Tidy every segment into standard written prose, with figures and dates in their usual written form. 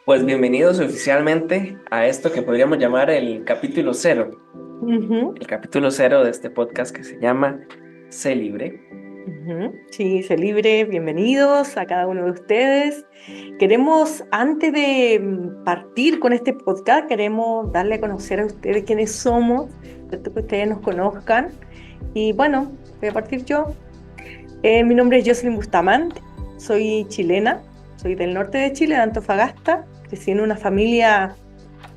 Pues bienvenidos oficialmente a esto que podríamos llamar el capítulo cero. Ujú, El capítulo cero de este podcast que se llama Sé Libre. ujú. Sí, sé libre, bienvenidos a cada uno de ustedes. Queremos, antes de partir con este podcast, queremos darle a conocer a ustedes quiénes somos, ¿cierto? Que ustedes nos conozcan. Y bueno, voy a partir yo. Mi nombre es Jocelyn Bustamante, soy chilena, soy del norte de Chile, de Antofagasta. Crecí en una familia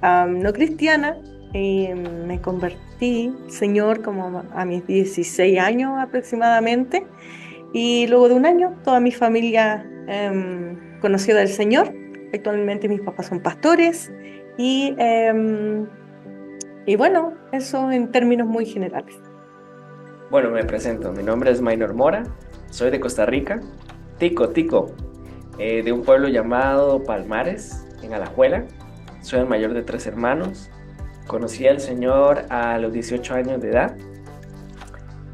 no cristiana. Me convertí, Señor, como a mis 16 años aproximadamente. Y luego de un año, toda mi familia conoció del Señor. Actualmente mis papás son pastores. Y, em, y bueno, eso en términos muy generales. Bueno, me presento. Mi nombre es Maynor Mora. Soy de Costa Rica. Tico, de un pueblo llamado Palmares, en Alajuela. Soy el mayor de 3 hermanos. Conocí al Señor a los 18 años de edad.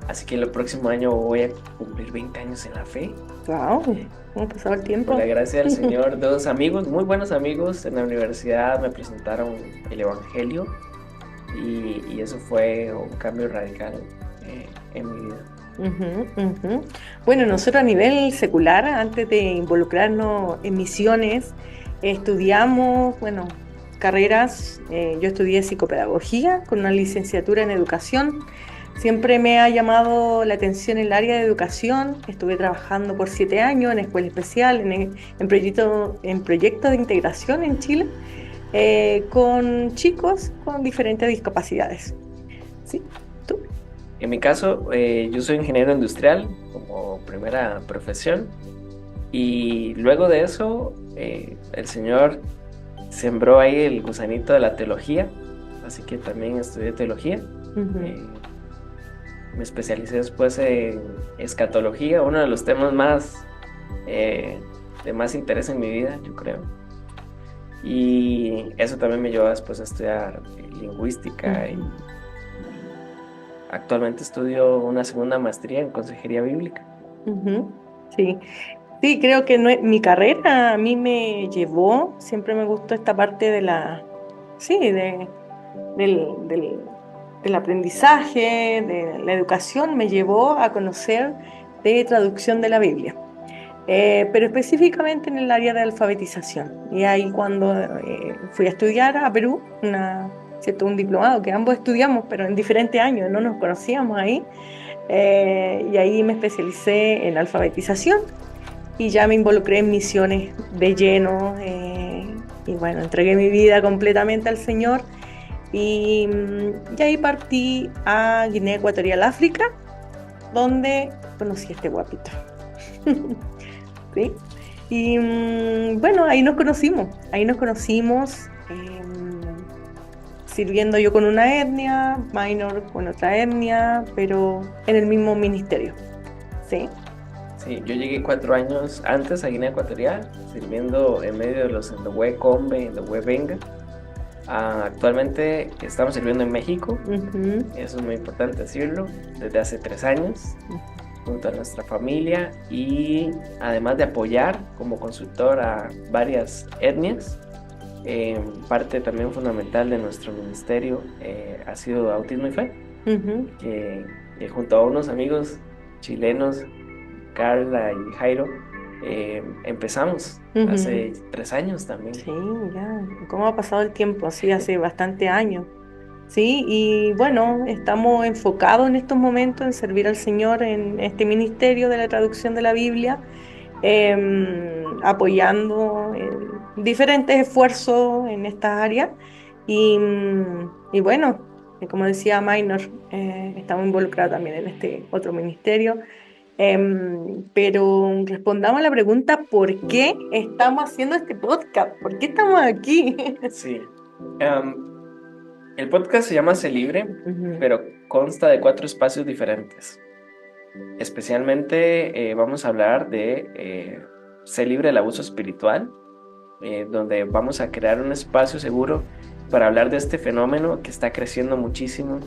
Así que el próximo año voy a cumplir 20 años en la fe. ¡Wow! Eh, ¿Cómo ha pasado el Por la tiempo? gracia del Señor, dos amigos, muy buenos amigos en la universidad me presentaron el Evangelio y eso fue un cambio radical en mi vida. Ujú, ujú. Bueno, nosotros a nivel secular, antes de involucrarnos en misiones, estudiamos, bueno, carreras. Yo estudié psicopedagogía con una licenciatura en educación. Siempre me ha llamado la atención el área de educación. Estuve trabajando por 7 años en escuela especial, en proyectos de integración en Chile, con chicos con diferentes discapacidades. ¿Sí? ¿Tú? En mi caso, yo soy ingeniero industrial como primera profesión y luego de eso el Señor sembró ahí el gusanito de la teología, así que también estudié teología. Ujú, Eh, Me especialicé después en escatología, uno de los temas más eh, de más interés en mi vida, yo creo. Y eso también me llevó después a estudiar lingüística y ujú. actualmente estudio una segunda maestría en consejería bíblica. Ujú. Sí, sí, creo que mi carrera a mí me llevó, siempre me gustó esta parte de sí, del aprendizaje, de la educación, me llevó a conocer de traducción de la Biblia. Pero específicamente en el área de alfabetización. Y ahí cuando fui a estudiar a Perú, ¿cierto? Un diplomado que ambos estudiamos, pero en diferentes años, no nos conocíamos ahí. Y ahí me especialicé en alfabetización y ya me involucré en misiones de lleno. Y bueno, entregué mi vida completamente al Señor. Y ahí partí a Guinea Ecuatorial, África, donde conocí a este guapito. ¿Sí? Y bueno, ahí nos conocimos, sirviendo yo con una etnia, Minor con otra etnia, pero en el mismo ministerio. ¿Sí? Sí, yo llegué 4 años antes a Guinea Ecuatorial, sirviendo en medio de los Ndowe Combe, Ndowe Venga. Actualmente estamos sirviendo en México, Ujú, eso es muy importante decirlo, desde hace 3 años, junto a nuestra familia y además de apoyar como consultor a varias etnias, parte también fundamental de nuestro ministerio ha sido Autismo y Fe, ujú. que junto a unos amigos chilenos, Carla y Jairo, empezamos Ujú. hace 3 años también. Sí, ya, ¿cómo ha pasado el tiempo? Sí, hace bastante años. Sí, y bueno, estamos enfocados en estos momentos en servir al Señor en este ministerio de la traducción de la Biblia, apoyando diferentes esfuerzos en estas áreas. Y bueno, como decía Minor, estamos involucrados también en este otro ministerio. Pero respondamos a la pregunta, ¿por qué estamos haciendo este podcast? ¿Por qué estamos aquí? Sí. Em, el podcast se llama Sé Libre, Ujú, pero consta de 4 espacios diferentes. Especialmente vamos a hablar de Sé Libre del abuso espiritual, donde vamos a crear un espacio seguro para hablar de este fenómeno que está creciendo muchísimo,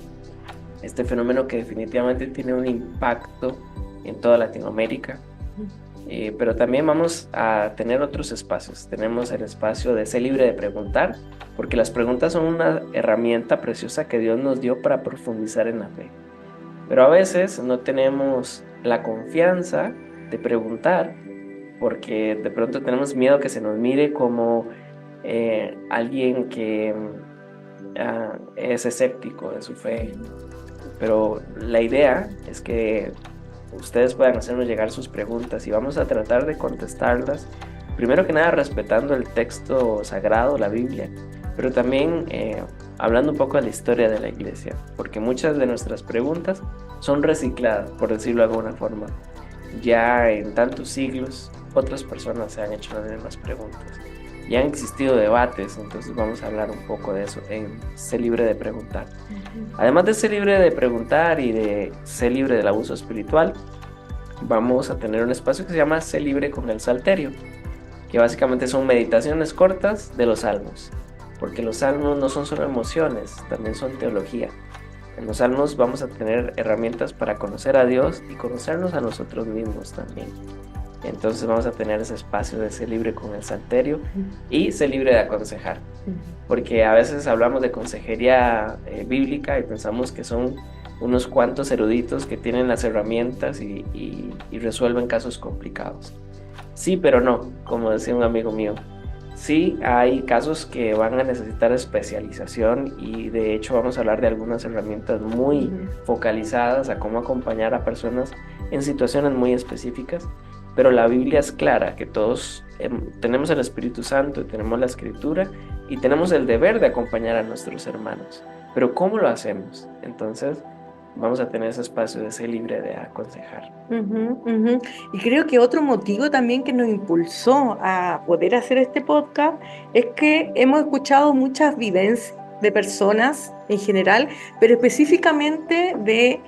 este fenómeno que definitivamente tiene un impacto en toda Latinoamérica. pero también vamos a tener otros espacios. Tenemos el espacio de ser libre de preguntar, porque las preguntas son una herramienta preciosa que Dios nos dio para profundizar en la fe. Pero a veces no tenemos la confianza de preguntar, porque de pronto tenemos miedo que se nos mire como alguien que es escéptico de su fe. Pero la idea es que ustedes puedan hacernos llegar sus preguntas y vamos a tratar de contestarlas, primero que nada respetando el texto sagrado, la Biblia, pero también hablando un poco de la historia de la iglesia, porque muchas de nuestras preguntas son recicladas, por decirlo de alguna forma. Ya en tantos siglos otras personas se han hecho las mismas preguntas. Ya han existido debates, entonces vamos a hablar un poco de eso en Ser Libre de Preguntar. Además de ser libre de preguntar y de ser libre del abuso espiritual, vamos a tener un espacio que se llama Ser Libre con el Salterio, que básicamente son meditaciones cortas de los salmos, porque los salmos no son solo emociones, también son teología. En los salmos vamos a tener herramientas para conocer a Dios y conocernos a nosotros mismos también. Entonces vamos a tener ese espacio de ser libre con el salterio y ser libre de aconsejar, porque a veces hablamos de consejería bíblica y pensamos que son unos cuantos eruditos que tienen las herramientas y resuelven casos complicados. Sí, pero no, como decía un amigo mío. Sí, hay casos que van a necesitar especialización y de hecho vamos a hablar de algunas herramientas muy focalizadas a cómo acompañar a personas en situaciones muy específicas. Pero la Biblia es clara, que todos tenemos el Espíritu Santo, tenemos la Escritura y tenemos el deber de acompañar a nuestros hermanos. Pero ¿cómo lo hacemos? Entonces vamos a tener ese espacio de ser libre de aconsejar. Y creo que otro motivo también que nos impulsó a poder hacer este podcast es que hemos escuchado muchas vivencias de personas en general, pero específicamente de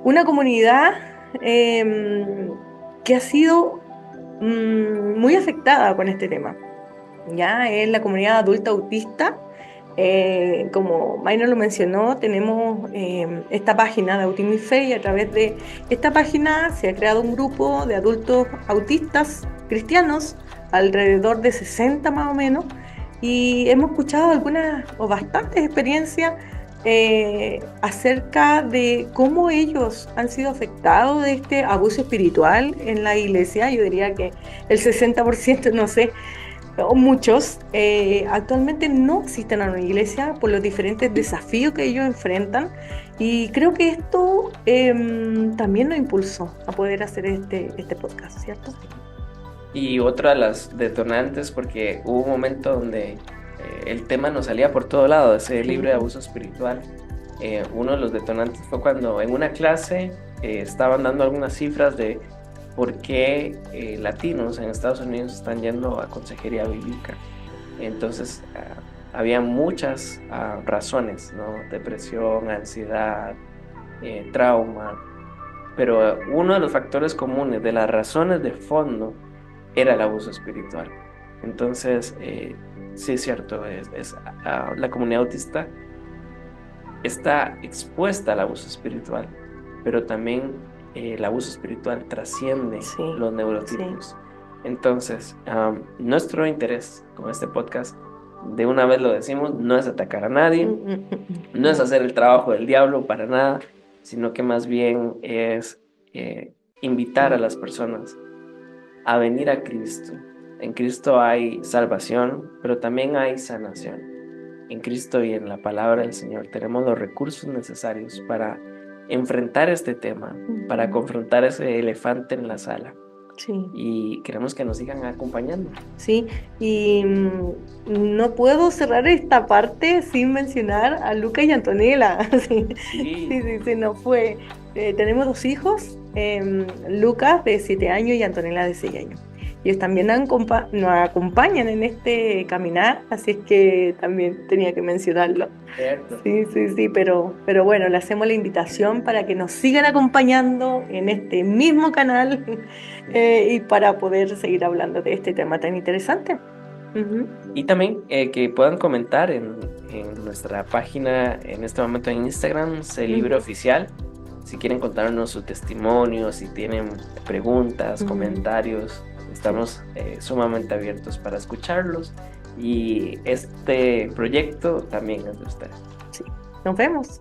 una comunidad que ha sido muy afectada con este tema. Ya es la comunidad adulta autista. Como Maynor lo mencionó, tenemos esta página de Autismo y Fe, y a través de esta página se ha creado un grupo de adultos autistas cristianos, alrededor de 60 más o menos, y hemos escuchado algunas o bastantes experiencias acerca de cómo ellos han sido afectados de este abuso espiritual en la iglesia. Yo diría que el 60%, no sé, o muchos, actualmente no asisten a una iglesia por los diferentes desafíos que ellos enfrentan, y creo que esto también nos impulsó a poder hacer este podcast, ¿cierto? Y otra de las detonantes, porque hubo un momento donde el tema nos salía por todo lado, de ser libre de abuso espiritual. Uno de los detonantes fue cuando en una clase estaban dando algunas cifras de por qué latinos en Estados Unidos están yendo a consejería bíblica. Entonces había muchas razones, ¿no? Depresión, ansiedad, trauma, pero uno de los factores comunes, de las razones de fondo, era el abuso espiritual. Entonces sí es cierto, la comunidad autista está expuesta al abuso espiritual, pero también el abuso espiritual trasciende los neurotipos. Sí. Entonces, nuestro interés con este podcast, de una vez lo decimos, no es atacar a nadie, no es hacer el trabajo del diablo para nada, sino que más bien es invitar a las personas a venir a Cristo. En Cristo hay salvación, pero también hay sanación. En Cristo y en la palabra del Señor tenemos los recursos necesarios para enfrentar este tema, para confrontar ese elefante en la sala. Sí. Y queremos que nos sigan acompañando. Sí, y no puedo cerrar esta parte sin mencionar a Lucas y Antonella. Sí, no fue. Tenemos 2 hijos, Lucas de 7 años y Antonella de 6 años. Ellos también nos acompañan en este caminar, así es que también tenía que mencionarlo. Cierto. Sí, pero bueno, le hacemos la invitación para que nos sigan acompañando en este mismo canal y para poder seguir hablando de este tema tan interesante. Y también que puedan comentar en nuestra página en este momento en Instagram, Ser Libre Oficial. Si quieren contarnos su testimonio, si tienen preguntas, comentarios, estamos sumamente abiertos para escucharlos. Y este proyecto también es de ustedes. Sí. Nos vemos.